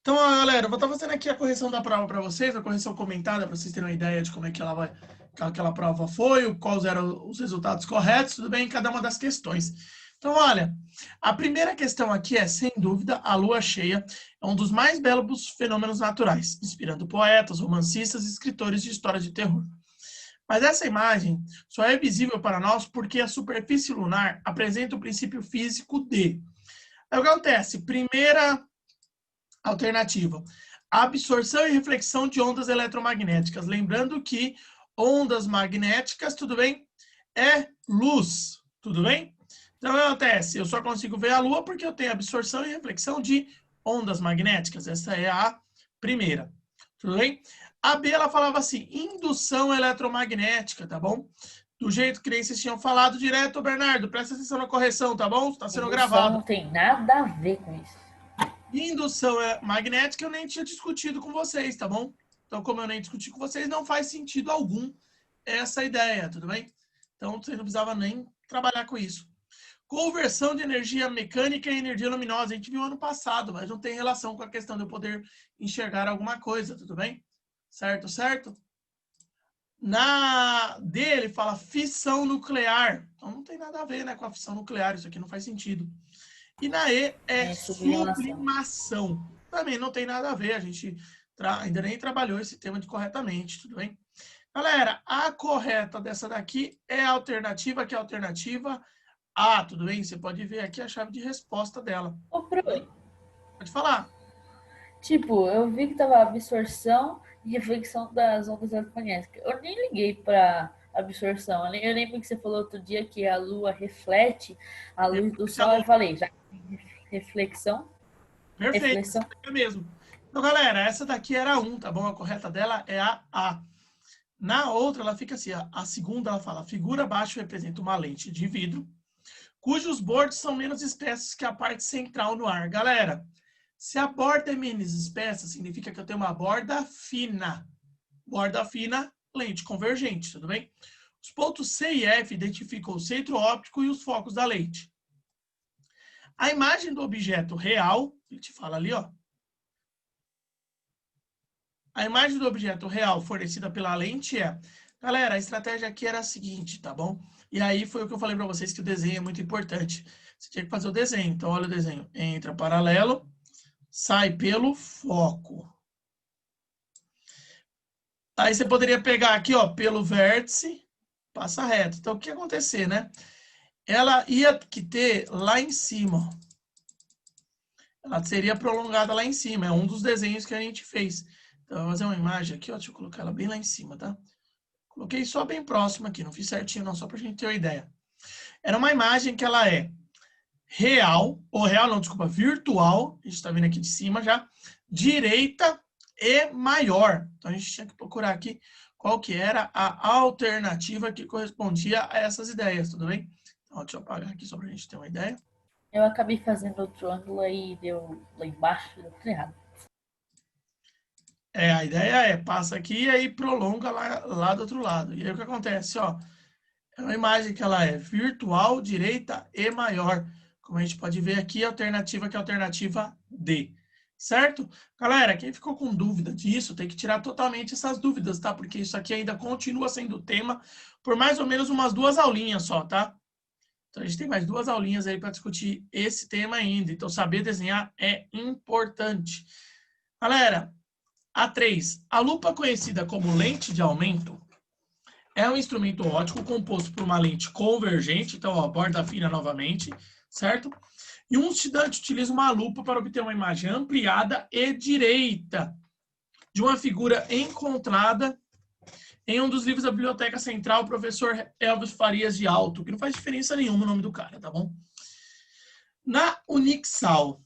Então, ó, galera, eu vou estar fazendo aqui a correção da prova para vocês, a correção comentada, para vocês terem uma ideia de como é que aquela prova foi, quais eram os resultados corretos, tudo bem, em cada uma das questões. Então, olha, a primeira questão aqui é, sem dúvida, a lua cheia é um dos mais belos fenômenos naturais, inspirando poetas, romancistas e escritores de histórias de terror. Mas essa imagem só é visível para nós porque a superfície lunar apresenta o princípio físico de... Aí o que acontece? Primeira alternativa: absorção e reflexão de ondas eletromagnéticas. Lembrando que ondas magnéticas, tudo bem? É luz, tudo bem? Então, o que acontece? Eu só consigo ver a Lua porque eu tenho absorção e reflexão de ondas magnéticas. Essa é a primeira, tudo bem? A B, ela falava assim, indução eletromagnética, tá bom? Do jeito que nem vocês tinham falado direto, Bernardo, presta atenção na correção, tá bom? Está sendo Indução gravado. não tem nada a ver com isso. Indução magnética eu nem tinha discutido com vocês, tá bom? Então, como eu nem discuti com vocês, não faz sentido algum essa ideia, tudo bem? Então, você não precisava nem trabalhar com isso. Conversão de energia mecânica em energia luminosa. A gente viu ano passado, mas não tem relação com a questão de eu poder enxergar alguma coisa, tudo bem? Certo, certo? Na D, ele fala fissão nuclear. Então, não tem nada a ver, né, com a fissão nuclear. Isso aqui não faz sentido. E na E é sublimação. Também não tem nada a ver, a gente ainda nem trabalhou esse tema de corretamente, tudo bem? Galera, a correta dessa daqui é a alternativa, que é a alternativa A, tudo bem? Você pode ver aqui a chave de resposta dela. Ô, Pro, Pode falar. tipo, eu vi que tava absorção e reflexão das ondas eletromagnéticas. Eu nem liguei para absorção. Eu lembro que você falou outro dia que a Lua reflete a luz do Reflete a Sol. Eu luz. falei, já tem reflexão, Perfeito, essa reflexão. daqui é mesmo. Então, galera, essa daqui era a 1, tá bom? A correta dela é a A. Na outra, ela fica assim, a segunda, ela fala, a figura abaixo representa uma lente de vidro, cujos bordos são menos espessos que a parte central no ar. Galera, se a borda é menos espessa, significa que eu tenho uma borda fina. Borda fina, lente convergente, tudo bem? Os pontos C e F identificam o centro óptico e os focos da lente. A imagem do objeto real, a gente fala ali, ó. A imagem do objeto real fornecida pela lente é... Galera, a estratégia aqui era a seguinte, tá bom? E aí foi o que eu falei para vocês, que o desenho é muito importante. Você tinha que fazer o desenho. Então, olha o desenho. Entra paralelo, sai pelo foco. Aí você poderia pegar aqui, ó, pelo vértice, passa reto. Então, o que ia acontecer, né? Ela ia que ter lá em cima. Ela seria prolongada lá em cima. É um dos desenhos que a gente fez. Então, eu vou fazer uma imagem aqui, ó. Deixa eu colocar ela bem lá em cima, tá? Coloquei só bem próximo aqui. Não fiz certinho, não. Só pra gente ter uma ideia. Era uma imagem que ela é real, ou real não, desculpa, virtual. A gente tá vendo aqui de cima já. Direita e maior. Então, a gente tinha que procurar aqui qual que era a alternativa que correspondia a essas ideias, tudo bem? Então, deixa eu apagar aqui só pra gente ter uma ideia. Eu acabei fazendo outro ângulo aí, deu lá embaixo, deu tudo errado. A ideia é, passa aqui e aí prolonga lá do outro lado. E aí o que acontece, ó, é uma imagem que ela é virtual, direita e maior. Como a gente pode ver aqui, a alternativa que é a alternativa D. Certo? Galera, quem ficou com dúvida disso, tem que tirar totalmente essas dúvidas, tá? Porque isso aqui ainda continua sendo tema por mais ou menos umas 2 aulinhas só, tá? Então, a gente tem mais 2 aulinhas aí para discutir esse tema ainda. Então, saber desenhar é importante. Galera, A3. A lupa conhecida como lente de aumento é um instrumento óptico composto por uma lente convergente, então, ó, borda fina novamente, certo? E um estudante utiliza uma lupa para obter uma imagem ampliada e direita de uma figura encontrada em um dos livros da Biblioteca Central, o professor Elvis Farias de Alto, que não faz diferença nenhuma o nome do cara, tá bom? Na Unixal,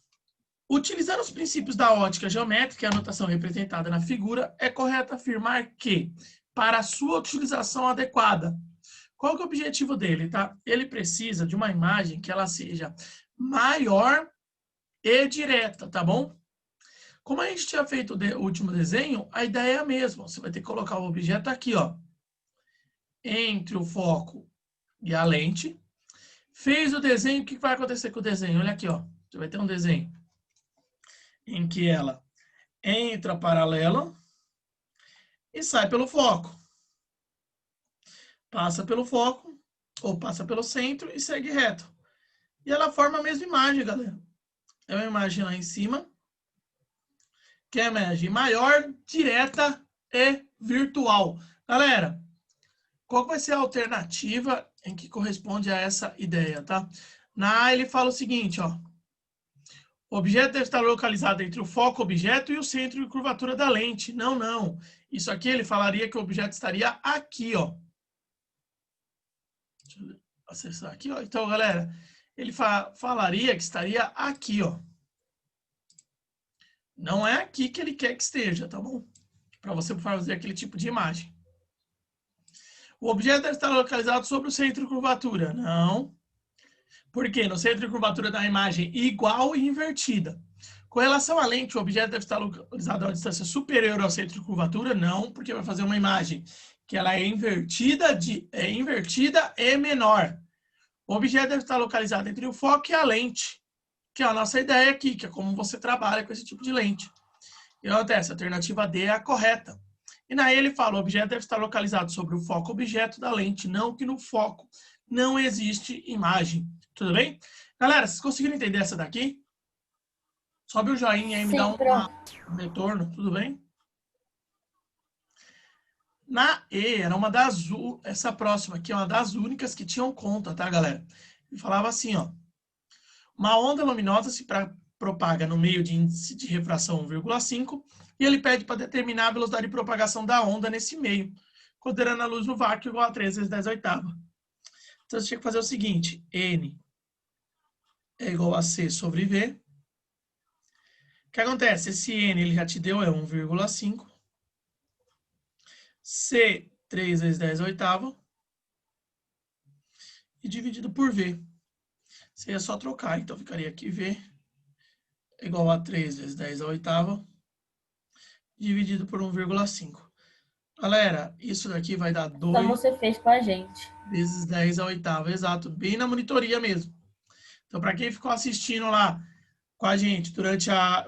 utilizando os princípios da ótica geométrica e a notação representada na figura, é correto afirmar que, para a sua utilização adequada, qual que é o objetivo dele, tá? Ele precisa de uma imagem que ela seja maior e direta, tá bom? Como a gente tinha feito o último desenho, a ideia é a mesma. Você vai ter que colocar o objeto aqui, ó, entre o foco e a lente. Fez o desenho, o que vai acontecer com o desenho? Olha aqui, ó. Você vai ter um desenho em que ela entra paralelo e sai pelo foco. Passa pelo foco, ou passa pelo centro e segue reto. E ela forma a mesma imagem, galera. É uma imagem lá em cima, que é a imagem maior, direta e virtual. Galera, qual vai ser a alternativa em que corresponde a essa ideia, tá? Na A ele fala o seguinte, ó. O objeto deve estar localizado entre o foco objeto e o centro de curvatura da lente. Não, não. Isso aqui ele falaria que o objeto estaria aqui, ó. Deixa eu acessar aqui, ó. Então, galera, ele falaria que estaria aqui, ó. Não é aqui que ele quer que esteja, tá bom? Para você fazer aquele tipo de imagem. O objeto deve estar localizado sobre o centro de curvatura. Não. Por quê? No centro de curvatura da imagem igual e invertida. Com relação à lente, o objeto deve estar localizado a uma distância superior ao centro de curvatura? Não, porque vai fazer uma imagem que ela é invertida e menor. O objeto deve estar localizado entre o foco e a lente, que é a nossa ideia aqui, que é como você trabalha com esse tipo de lente. E acontece, a alternativa D é a correta. E na E ele fala, o objeto deve estar localizado sobre o foco objeto da lente, não que no foco não existe imagem. Tudo bem? Galera, vocês conseguiram entender essa daqui? Sobe o joinha aí, me dá Sim, um retorno, tudo bem? Na E, era uma das... Essa próxima aqui é uma das únicas que tinham conta, tá, galera? Ele falava assim, ó. Uma onda luminosa se propaga no meio de índice de refração 1,5 e ele pede para determinar a velocidade de propagação da onda nesse meio, considerando a luz no vácuo igual a 3 vezes 10 oitava. Então, você tinha que fazer o seguinte, N é igual a C sobre V. O que acontece? Esse N ele já te deu, é 1,5. C, 3 vezes 10 oitava. E dividido por V. Você ia só trocar, então ficaria aqui V é igual a 3 vezes 10 oitava, dividido por 1,5. Galera, isso daqui vai dar só 2 você fez com a gente. vezes 10 a oitava, exato, bem na monitoria mesmo. Então, para quem ficou assistindo lá com a gente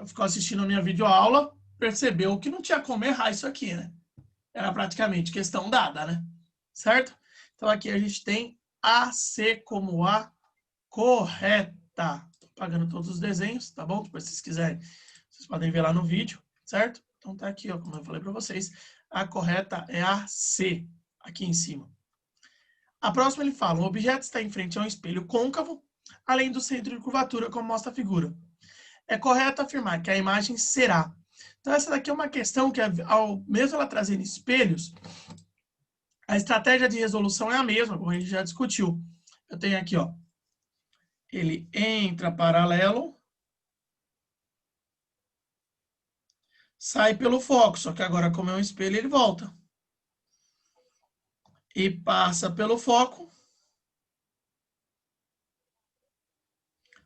ficou assistindo a minha videoaula, percebeu que não tinha como errar isso aqui, né? Era praticamente questão dada, né? Certo? Então, aqui a gente tem AC como a correta. Tô apagando todos os desenhos, tá bom? Depois, se vocês quiserem, vocês podem ver lá no vídeo, certo? Então, tá aqui, ó, como eu falei para vocês, a correta é a C, aqui em cima. A próxima ele fala, o objeto está em frente a um espelho côncavo, além do centro de curvatura, como mostra a figura. É correto afirmar que a imagem será. Então, essa daqui é uma questão que, mesmo ela trazendo espelhos, a estratégia de resolução é a mesma, como a gente já discutiu. Eu tenho aqui, ó, ele entra paralelo, sai pelo foco, só que agora, como é um espelho, ele volta. E passa pelo foco,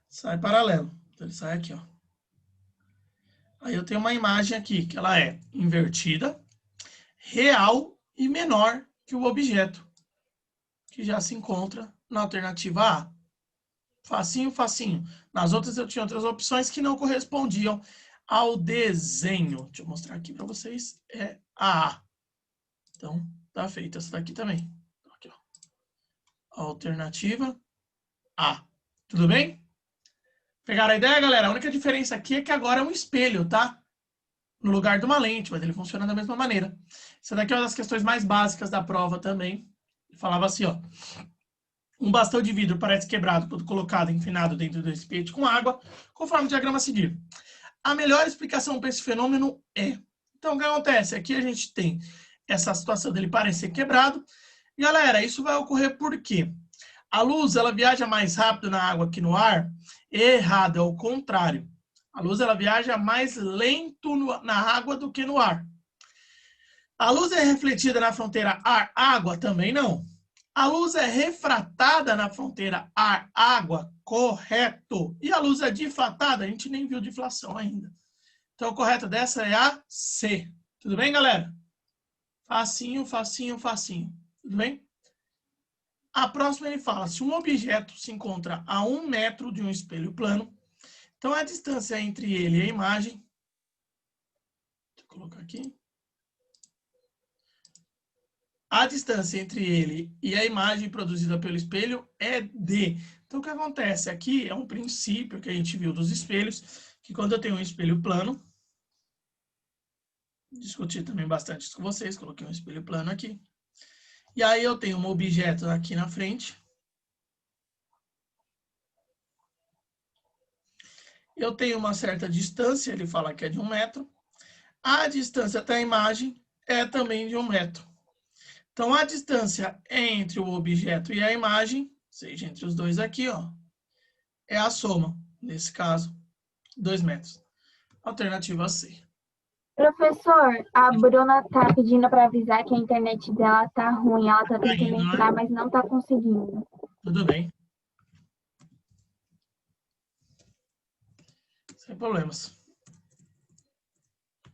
sai paralelo. Então, ele sai aqui, ó. Aí eu tenho uma imagem aqui, que ela é invertida, real e menor que o objeto, que já se encontra na alternativa A. Facinho, facinho. Nas outras eu tinha outras opções que não correspondiam ao desenho. Deixa eu mostrar aqui para vocês. É a A. Então, tá feita essa daqui também. Aqui, ó. Alternativa A. Tudo bem? Pegaram a ideia, galera? A única diferença aqui é que agora é um espelho, tá? No lugar de uma lente, mas ele funciona da mesma maneira. Essa daqui é uma das questões mais básicas da prova também. Ele falava assim, ó. Um bastão de vidro parece quebrado quando colocado inclinado dentro do recipiente com água, conforme o diagrama a seguir. A melhor explicação para esse fenômeno é... Então, o que acontece? Aqui a gente tem essa situação dele parecer quebrado. E, galera, isso vai ocorrer por quê? A luz, ela viaja mais rápido na água que no ar? Errado, é o contrário. A luz, ela viaja mais lento na água do que no ar. A luz é refletida na fronteira ar-água? Também não. A luz é refratada na fronteira ar-água? Correto. E a luz é difratada? A gente nem viu diflação ainda. Então, a correta dessa é a C. Tudo bem, galera? Facinho, facinho, facinho. Tudo bem? A próxima ele fala, se um objeto se encontra a 1 metro de um espelho plano, então a distância entre ele e a imagem Vou colocar aqui. A distância entre ele e a imagem produzida pelo espelho é D. Então, o que acontece aqui é um princípio que a gente viu dos espelhos, que quando eu tenho um espelho plano, discuti também bastante isso com vocês, coloquei um espelho plano aqui. E aí eu tenho um objeto aqui na frente. Eu tenho uma certa distância, ele fala que é de 1 metro. A distância até a imagem é também de 1 metro. Então, a distância entre o objeto e a imagem, seja entre os dois aqui, ó, é a soma, nesse caso, 2 metros. Alternativa C. Professor, a Bruna tá pedindo para avisar que a internet dela tá ruim. Ela tá tentando Ainda, entrar, mas não tá conseguindo. Tudo bem. Sem problemas.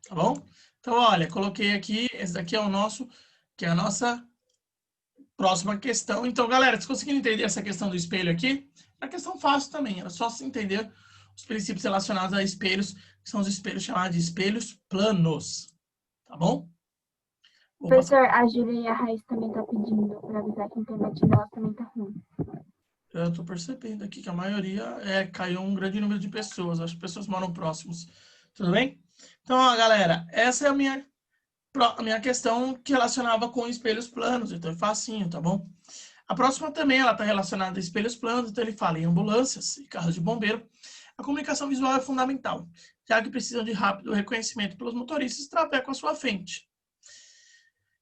Tá bom? Então, olha, coloquei aqui, esse daqui é o nosso, que é a nossa próxima questão. Então, galera, vocês conseguiram entender essa questão do espelho aqui? É uma questão fácil também, era só se entender os princípios relacionados a espelhos, que são os espelhos chamados de espelhos planos. Tá bom? Professor, a Júlia e a Raiz também tá pedindo para avisar que a internet dela também tá ruim. Eu estou percebendo aqui que a maioria caiu um grande número de pessoas. As pessoas moram próximos. Tudo bem? Então, ó, galera, essa é a minha questão que relacionava com espelhos planos. Então, é facinho, tá bom? A próxima também, ela está relacionada a espelhos planos. Então, ele fala em ambulâncias e carros de bombeiro. A comunicação visual é fundamental, já que precisam de rápido reconhecimento pelos motoristas que trafegam à sua frente.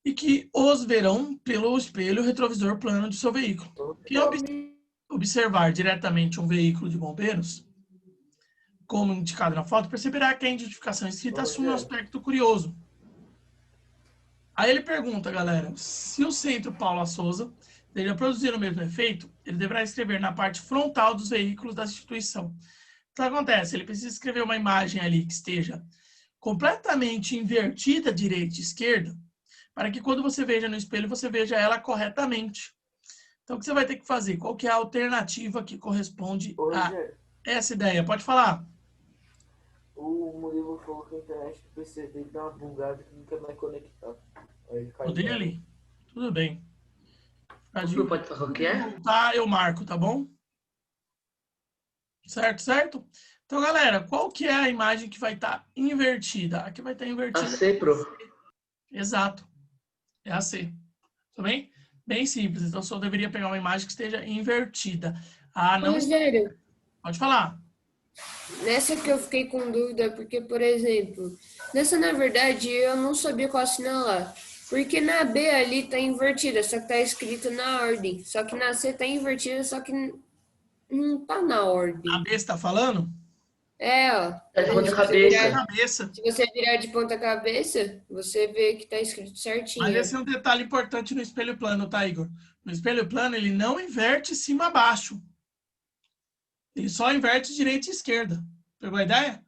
E que os verão pelo espelho retrovisor plano de seu veículo. Quem observar diretamente um veículo de bombeiros, como indicado na foto, perceberá que a identificação escrita assume um aspecto curioso. Aí ele pergunta, galera, se o centro Paula Souza deveria produzir o mesmo efeito, ele deverá escrever na parte frontal dos veículos da instituição. Então, acontece, ele precisa escrever uma imagem ali que esteja completamente invertida, direita e esquerda, para que quando você veja no espelho, você veja ela corretamente. Então, o que você vai ter que fazer? Qual que é a alternativa que corresponde a essa ideia? Pode falar. O Murilo falou que a internet do PC dele dá uma bugada que não quer mais conectar. Aí ele caiu. O dele? Tudo bem. Pode falar o que é? Tá, eu marco, tá bom? Certo, certo? Então, galera, qual que é a imagem que vai estar invertida? Aqui vai estar invertida. A C, pro. Exato. É a C. Tudo bem? Bem simples. Então, só deveria pegar uma imagem que esteja invertida. Ah, não. Rogério, Pode falar. nessa que eu fiquei com dúvida, porque, por exemplo, nessa, na verdade, eu não sabia qual assinalar. Porque na B ali tá invertida, só que tá escrito na ordem. Só que na C tá invertida, só que não tá na ordem. A B está falando? É, ó. Tá de ponta Se você cabeça. virar- Cabeça. Se você virar de ponta cabeça, você vê que tá escrito certinho. Mas esse é um detalhe importante no espelho plano, tá, Igor? No espelho plano, ele não inverte cima a baixo. Ele só inverte direita e esquerda. Pegou a ideia?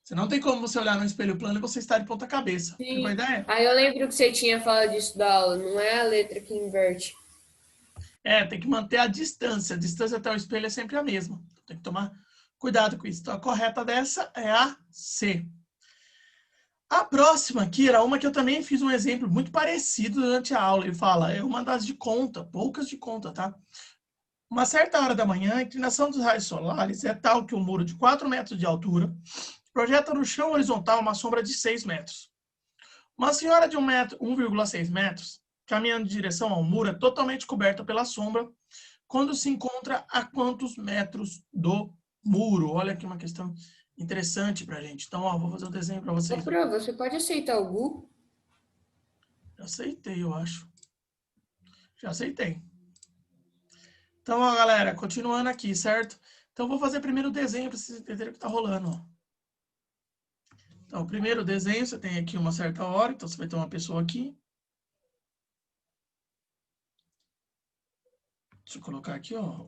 Você não tem como você olhar no espelho plano e você estar de ponta cabeça. Sim. Pegou a ideia? Aí eu lembro que você tinha falado disso da aula, não é a letra que inverte. Tem que manter a distância. A distância até o espelho é sempre a mesma. Tem que tomar cuidado com isso. Então, a correta dessa é a C. A próxima aqui era uma que eu também fiz um exemplo muito parecido durante a aula. Ele fala, é uma das de conta, poucas de conta, tá? Uma certa hora da manhã, a inclinação dos raios solares é tal que um muro de 4 metros de altura projeta no chão horizontal uma sombra de 6 metros. Uma senhora de 1,6 metros, caminhando em direção ao muro, é totalmente coberta pela sombra quando se encontra a quantos metros do muro? Olha aqui uma questão interessante pra gente. Então, ó, vou fazer um desenho para vocês. Ô, Pro, você pode aceitar o Gu? Já aceitei, eu acho. Já aceitei. Então, ó, galera, continuando aqui, certo? Então, vou fazer primeiro o desenho para vocês entenderem o que está rolando, ó. Então, o primeiro desenho, você tem aqui uma certa hora, então você vai ter uma pessoa aqui. Deixa eu colocar aqui, ó,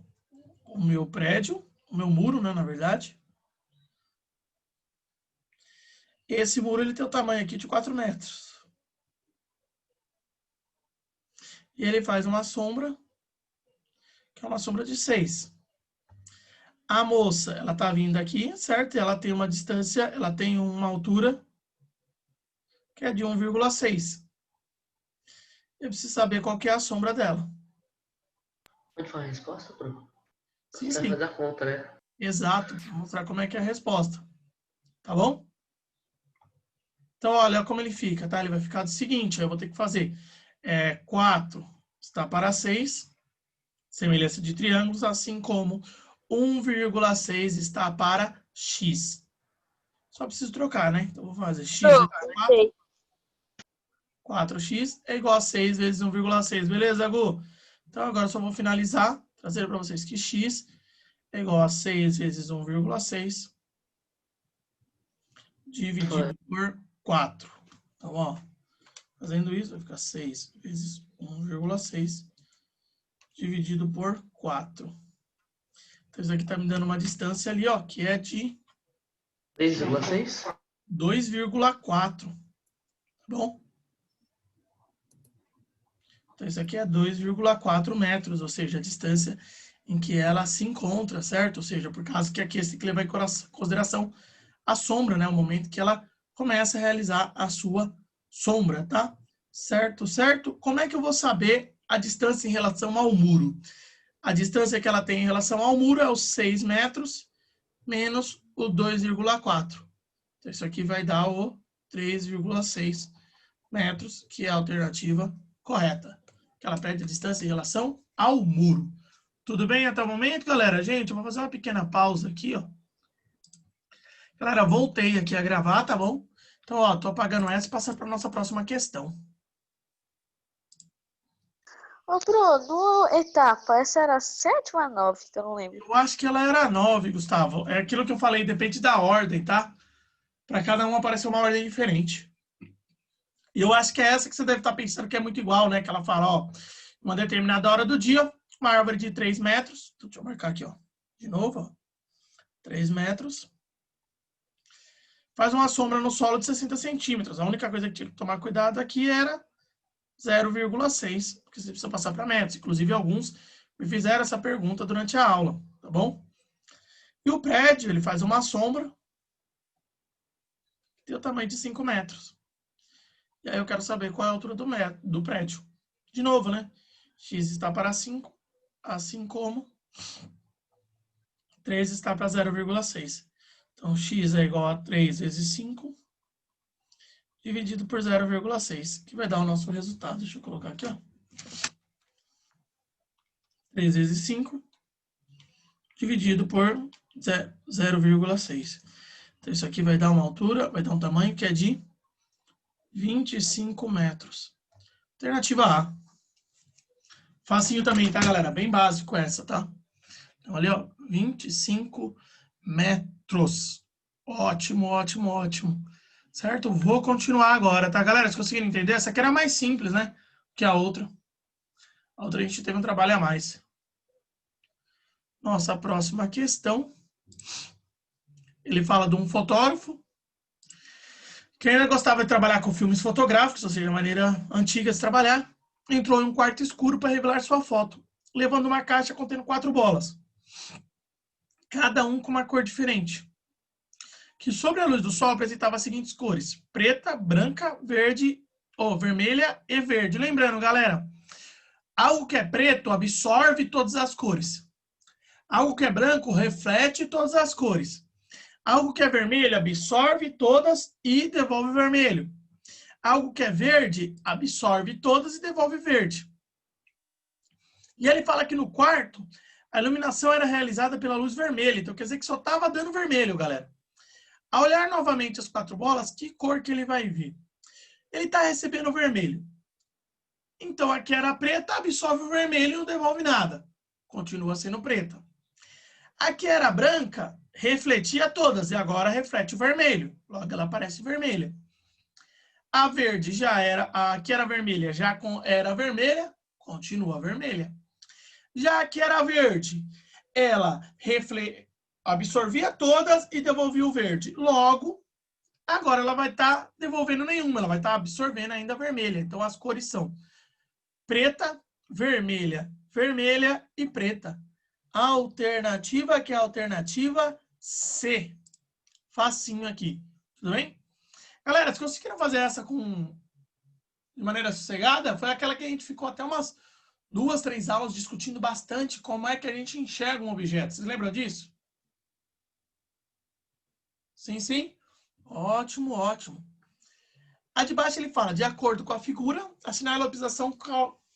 o meu prédio, o meu muro, né, na verdade. Esse muro, ele tem o tamanho aqui de 4 metros. E ele faz uma sombra, que é uma sombra de 6. A moça, ela tá vindo aqui, certo? Ela tem uma distância, ela tem uma altura que é de 1,6. Eu preciso saber qual que é a sombra dela. Pode falar a resposta, Bruno? Sim, Você vai sim. fazer a conta, né? Exato. Vou mostrar como é que é a resposta. Tá bom? Então, olha como ele fica, tá? Ele vai ficar do seguinte, eu vou ter que fazer 4 está para 6, semelhança de triângulos, assim como 1,6 está para x. Só preciso trocar, né? Então, vou fazer x vezes 4. 4x é igual a 6 vezes 1,6. Beleza, Gu? Então, agora eu só vou finalizar, trazer para vocês que x é igual a 6 vezes 1,6 dividido por 4. Então, ó, fazendo isso, vai ficar 6 vezes 1,6 dividido por 4. Então, isso aqui está me dando uma distância ali, ó, que é de 3,6? 2,4. Tá bom? Então, isso aqui é 2,4 metros, ou seja, a distância em que ela se encontra, certo? Ou seja, por causa que aqui tem que levar em consideração a sombra, né? O momento que ela começa a realizar a sua sombra, tá? Certo, certo? Como é que eu vou saber a distância em relação ao muro? A distância que ela tem em relação ao muro é os 6 metros menos o 2,4. Então, isso aqui vai dar o 3,6 metros, que é a alternativa correta. Que ela pede a distância em relação ao muro. Tudo bem até o momento, galera? Gente, eu vou fazer uma pequena pausa aqui, ó. Galera, voltei aqui a gravar, tá bom? Então, ó, tô apagando essa e passando para nossa próxima questão. Ô, Bruno, etapa, essa era a 7 ou a 9, que eu não lembro. Eu acho que ela era 9, Gustavo. É aquilo que eu falei, depende da ordem, tá? Para cada um apareceu uma ordem diferente. E eu acho que é essa que você deve estar pensando que é muito igual, né? Que ela fala, ó, uma determinada hora do dia, uma árvore de 3 metros. Então, deixa eu marcar aqui, ó. De novo, ó. 3 metros. Faz uma sombra no solo de 60 centímetros. A única coisa que tinha que tomar cuidado aqui era 0,6, porque você precisa passar para metros. Inclusive, alguns me fizeram essa pergunta durante a aula, tá bom? E o prédio, ele faz uma sombra que tem o tamanho de 5 metros. E aí eu quero saber qual é a altura do prédio. De novo, né? X está para 5, assim como 3 está para 0,6. Então, x é igual a 3 vezes 5, dividido por 0,6, que vai dar o nosso resultado. Deixa eu colocar aqui, ó. 3 vezes 5, dividido por 0,6. Então, isso aqui vai dar uma altura, vai dar um tamanho que é de 25 metros. Alternativa A. Facinho também, tá, galera? Bem básico essa, tá? Então, ali, ó, 25 metros. Ótimo, ótimo, ótimo. Certo? Vou continuar agora, tá, galera? Se conseguirem entender, essa aqui era mais simples, né? Que a outra. A outra a gente teve um trabalho a mais. Nossa próxima questão. Ele fala de um fotógrafo que ainda gostava de trabalhar com filmes fotográficos, ou seja, a maneira antiga de trabalhar. Entrou em um quarto escuro para revelar sua foto, levando uma caixa contendo 4 bolas. Cada um com uma cor diferente. Que sobre a luz do sol apresentava as seguintes cores: preta, branca, verde, ou vermelha e verde. Lembrando, galera, algo que é preto absorve todas as cores. Algo que é branco reflete todas as cores. Algo que é vermelho absorve todas e devolve vermelho. Algo que é verde absorve todas e devolve verde. E ele fala que no quarto a iluminação era realizada pela luz vermelha. Então quer dizer que só estava dando vermelho, galera. Ao olhar novamente as 4 bolas, que cor que ele vai ver? Ele está recebendo vermelho. Então aqui era preta, absorve o vermelho e não devolve nada. Continua sendo preta. Aqui era branca, refletia todas e agora reflete o vermelho. Logo ela aparece vermelha. A verde já era, aqui era vermelha, já era vermelha, continua vermelha. Já aqui era verde, ela absorvia todas e devolvia o verde. Logo, agora ela vai estar devolvendo nenhuma, ela vai estar absorvendo ainda a vermelha. Então as cores são preta, vermelha, vermelha e preta. A alternativa que é a alternativa C. Facinho aqui, tudo bem? Galera, se conseguiram fazer essa de maneira sossegada, foi aquela que a gente ficou até umas 2, 3 aulas discutindo bastante como é que a gente enxerga um objeto. Vocês lembram disso? Sim, sim? Ótimo, ótimo. A de baixo ele fala, de acordo com a figura, a sinalização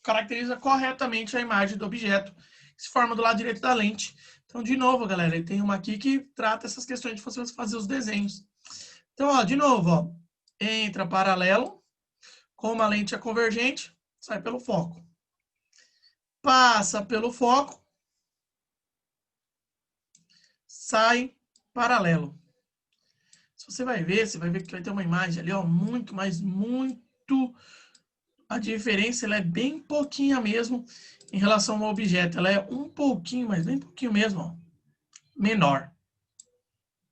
caracteriza corretamente a imagem do objeto, que se forma do lado direito da lente. Então, de novo, galera, tem uma aqui que trata essas questões de você fazer os desenhos. Então, ó, de novo, ó, entra paralelo, como a lente é convergente, sai pelo foco. Passa pelo foco, sai paralelo. Se você vai ver que vai ter uma imagem ali, ó, muito, mas muito... A diferença ela é bem pouquinha mesmo em relação ao objeto. Ela é um pouquinho, mas bem pouquinho mesmo, ó, menor.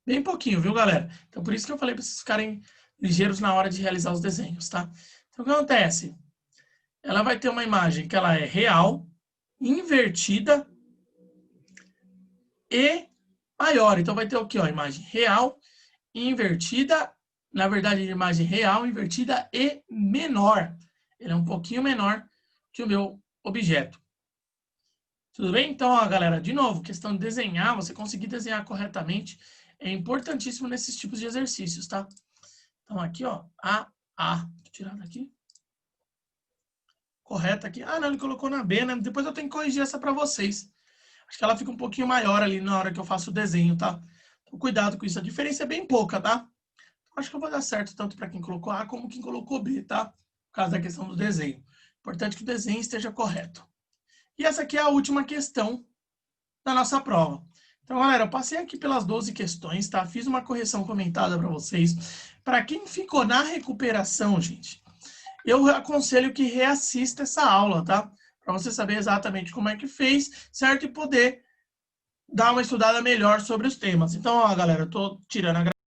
Bem pouquinho, viu, galera? Então, por isso que eu falei para vocês ficarem ligeiros na hora de realizar os desenhos, tá? Então, o que acontece? Ela vai ter uma imagem que ela é real, invertida e maior. Então, vai ter o quê? Ó, imagem real, invertida, na verdade, imagem real, invertida e menor. Ele é um pouquinho menor que o meu objeto. Tudo bem? Então, ó, galera, de novo, questão de desenhar, você conseguir desenhar corretamente é importantíssimo nesses tipos de exercícios, tá? Então, aqui, ó, deixa eu tirar daqui. Correta aqui. Ah, não, ele colocou na B, né? Depois eu tenho que corrigir essa para vocês. Acho que ela fica um pouquinho maior ali na hora que eu faço o desenho, tá? Então, cuidado com isso. A diferença é bem pouca, tá? Acho que eu vou dar certo tanto para quem colocou A como quem colocou B, tá? Por causa da questão do desenho. Importante que o desenho esteja correto. E essa aqui é a última questão da nossa prova. Então, galera, eu passei aqui pelas 12 questões, tá? Fiz uma correção comentada para vocês. Para quem ficou na recuperação, gente, eu aconselho que reassista essa aula, tá? Para você saber exatamente como é que fez, certo? E poder dar uma estudada melhor sobre os temas. Então, ó, galera, eu tô tirando a